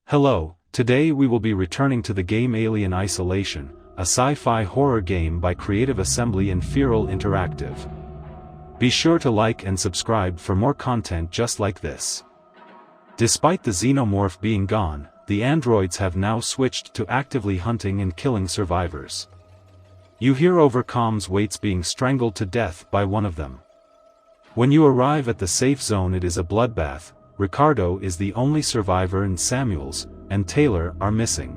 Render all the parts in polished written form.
Hello, today we will be returning to the game Alien Isolation, a sci-fi horror game by Creative Assembly and Feral Interactive. Be sure to like and subscribe for more content just like this. Despite the xenomorph being gone, the androids have now switched to actively hunting and killing survivors. You hear over comms Waits being strangled to death by one of them. When you arrive at the safe zone, it is a bloodbath. Ricardo is the only survivor and Samuels and Taylor are missing.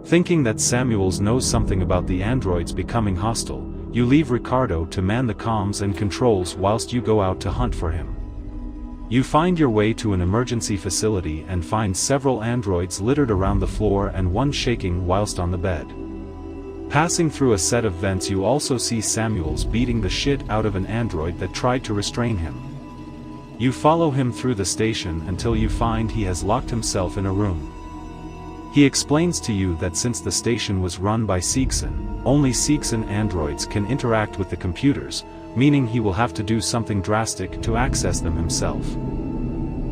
Thinking that Samuels knows something about the androids becoming hostile, you leave Ricardo to man the comms and controls whilst you go out to hunt for him. You find your way to an emergency facility and find several androids littered around the floor and one shaking whilst on the bed. Passing through a set of vents, you also see Samuels beating the shit out of an android that tried to restrain him. You follow him through the station until you find he has locked himself in a room. He explains to you that since the station was run by Seegson, only Seegson androids can interact with the computers, meaning he will have to do something drastic to access them himself.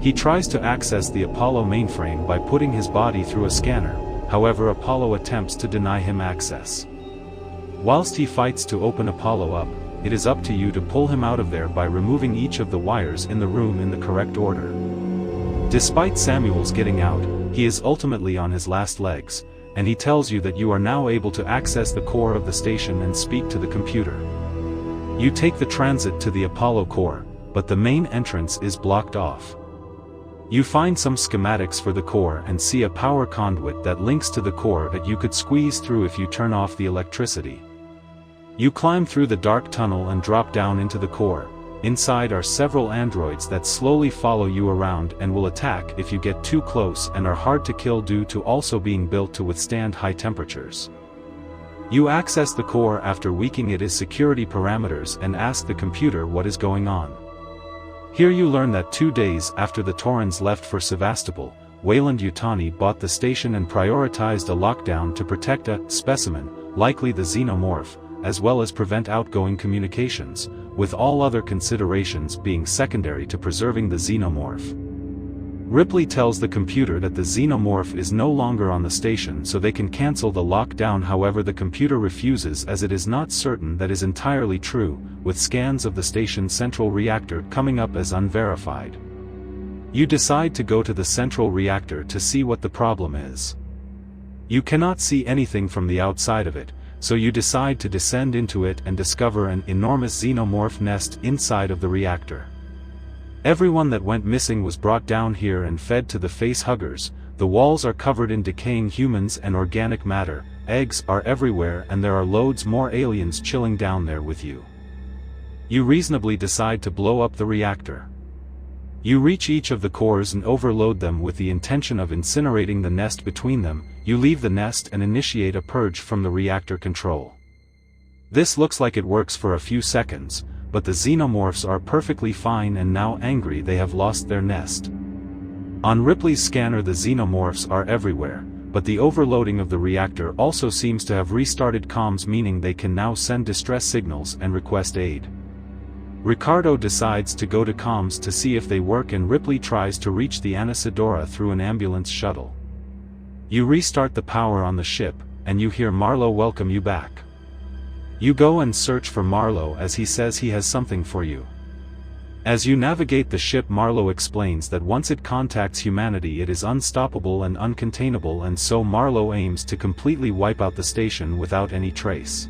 He tries to access the Apollo mainframe by putting his body through a scanner, however Apollo attempts to deny him access. Whilst he fights to open Apollo up, it is up to you to pull him out of there by removing each of the wires in the room in the correct order. Despite Samuels getting out, he is ultimately on his last legs, and he tells you that you are now able to access the core of the station and speak to the computer. You take the transit to the Apollo core, but the main entrance is blocked off. You find some schematics for the core and see a power conduit that links to the core that you could squeeze through if you turn off the electricity. You climb through the dark tunnel and drop down into the core. Inside are several androids that slowly follow you around and will attack if you get too close and are hard to kill due to also being built to withstand high temperatures. You access the core after tweaking its security parameters and ask the computer what is going on. Here you learn that 2 days after the Taurans left for Sevastopol, Weyland-Yutani bought the station and prioritized a lockdown to protect a specimen, likely the xenomorph, as well as prevent outgoing communications, with all other considerations being secondary to preserving the xenomorph. Ripley tells the computer that the xenomorph is no longer on the station so they can cancel the lockdown, however the computer refuses as it is not certain that is entirely true, with scans of the station's central reactor coming up as unverified. You decide to go to the central reactor to see what the problem is. You cannot see anything from the outside of it, so you decide to descend into it and discover an enormous xenomorph nest inside of the reactor. Everyone that went missing was brought down here and fed to the face huggers. The walls are covered in decaying humans and organic matter, eggs are everywhere and there are loads more aliens chilling down there with you. You reasonably decide to blow up the reactor. You reach each of the cores and overload them with the intention of incinerating the nest between them. You leave the nest and initiate a purge from the reactor control. This looks like it works for a few seconds, but the xenomorphs are perfectly fine and now angry they have lost their nest. On Ripley's scanner the xenomorphs are everywhere, but the overloading of the reactor also seems to have restarted comms, meaning they can now send distress signals and request aid. Ricardo decides to go to comms to see if they work and Ripley tries to reach the Anisadora through an ambulance shuttle. You restart the power on the ship, and you hear Marlowe welcome you back. You go and search for Marlowe as he says he has something for you. As you navigate the ship, Marlowe explains that once it contacts humanity it is unstoppable and uncontainable, and so Marlowe aims to completely wipe out the station without any trace.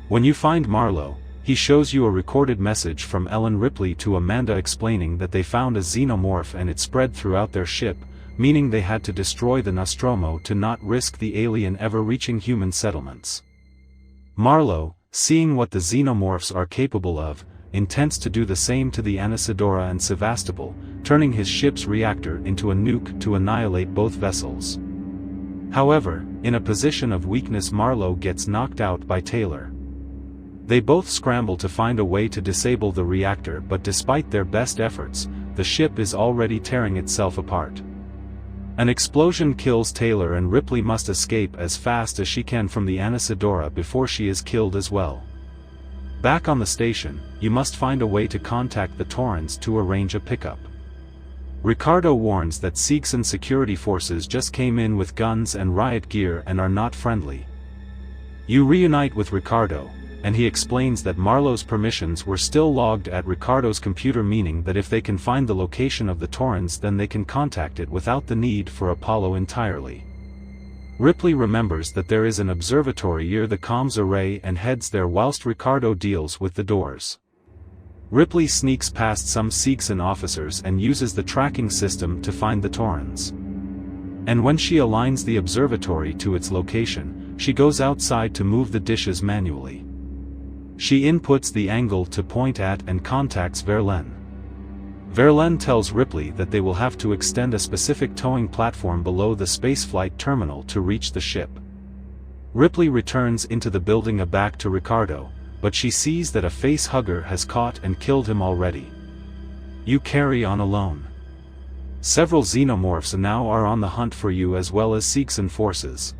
When you find Marlowe, he shows you a recorded message from Ellen Ripley to Amanda explaining that they found a xenomorph and it spread throughout their ship, meaning they had to destroy the Nostromo to not risk the alien ever reaching human settlements. Marlowe, seeing what the xenomorphs are capable of, intends to do the same to the Anisadora and Sevastopol, turning his ship's reactor into a nuke to annihilate both vessels. However, in a position of weakness, Marlowe gets knocked out by Taylor. They both scramble to find a way to disable the reactor, but despite their best efforts, the ship is already tearing itself apart. An explosion kills Taylor and Ripley must escape as fast as she can from the Anisadora before she is killed as well. Back on the station, you must find a way to contact the Taurans to arrange a pickup. Ricardo warns that Xenomorph security forces just came in with guns and riot gear and are not friendly. You reunite with Ricardo, and he explains that Marlowe's permissions were still logged at Ricardo's computer, meaning that if they can find the location of the Torrens, then they can contact it without the need for Apollo entirely. Ripley remembers that there is an observatory near the comms array and heads there whilst Ricardo deals with the doors. Ripley sneaks past some Xenomorph officers and uses the tracking system to find the Torrens. And when she aligns the observatory to its location, she goes outside to move the dishes manually. She inputs the angle to point at and contacts Verlaine. Verlaine tells Ripley that they will have to extend a specific towing platform below the spaceflight terminal to reach the ship. Ripley returns into the building back to Ricardo, but she sees that a facehugger has caught and killed him already. You carry on alone. Several xenomorphs now are on the hunt for you as well as Xenomorph forces.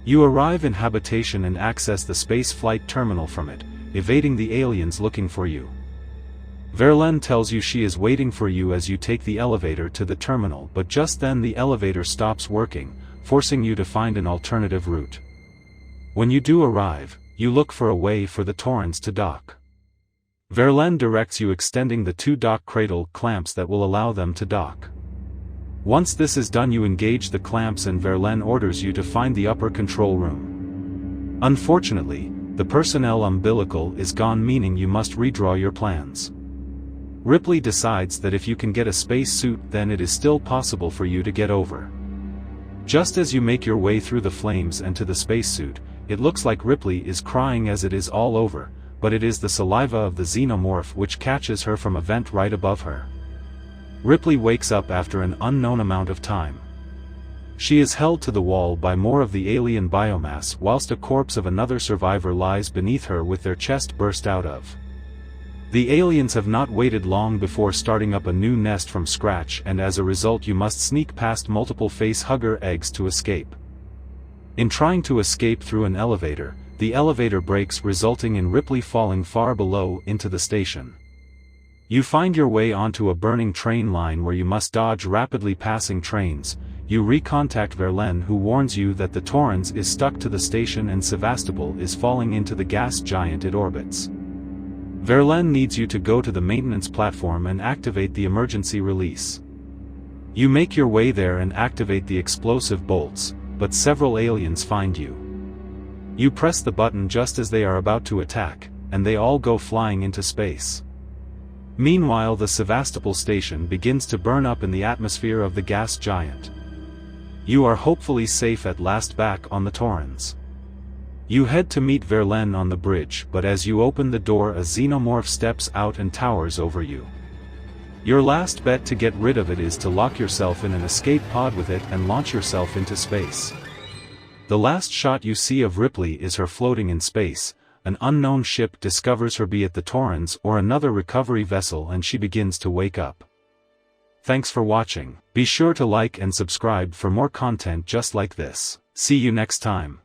You arrive in habitation and access the space flight terminal from it, evading the aliens looking for you. Verlaine tells you she is waiting for you as you take the elevator to the terminal, but just then the elevator stops working, forcing you to find an alternative route. When you do arrive, you look for a way for the Torrens to dock. Verlaine directs you extending the 2 dock cradle clamps that will allow them to dock. Once this is done, you engage the clamps and Verlaine orders you to find the upper control room. Unfortunately, the personnel umbilical is gone, meaning you must redraw your plans. Ripley decides that if you can get a space suit, then it is still possible for you to get over. Just as you make your way through the flames and to the spacesuit, it looks like Ripley is crying as it is all over, but it is the saliva of the xenomorph which catches her from a vent right above her. Ripley wakes up after an unknown amount of time. She is held to the wall by more of the alien biomass whilst a corpse of another survivor lies beneath her with their chest burst out of. The aliens have not waited long before starting up a new nest from scratch, and as a result you must sneak past multiple face-hugger eggs to escape. In trying to escape through an elevator, the elevator breaks, resulting in Ripley falling far below into the station. You find your way onto a burning train line where you must dodge rapidly passing trains. You recontact Verlaine, who warns you that the Torrens is stuck to the station and Sevastopol is falling into the gas giant it orbits. Verlaine needs you to go to the maintenance platform and activate the emergency release. You make your way there and activate the explosive bolts, but several aliens find you. You press the button just as they are about to attack, and they all go flying into space. Meanwhile, the Sevastopol station begins to burn up in the atmosphere of the gas giant. You are hopefully safe at last back on the Torrens. You head to meet Verlaine on the bridge, but as you open the door, a xenomorph steps out and towers over you. Your last bet to get rid of it is to lock yourself in an escape pod with it and launch yourself into space. The last shot you see of Ripley is her floating in space. An unknown ship discovers her, be it the Torrens or another recovery vessel, and she begins to wake up. Thanks for watching. Be sure to like and subscribe for more content just like this. See you next time.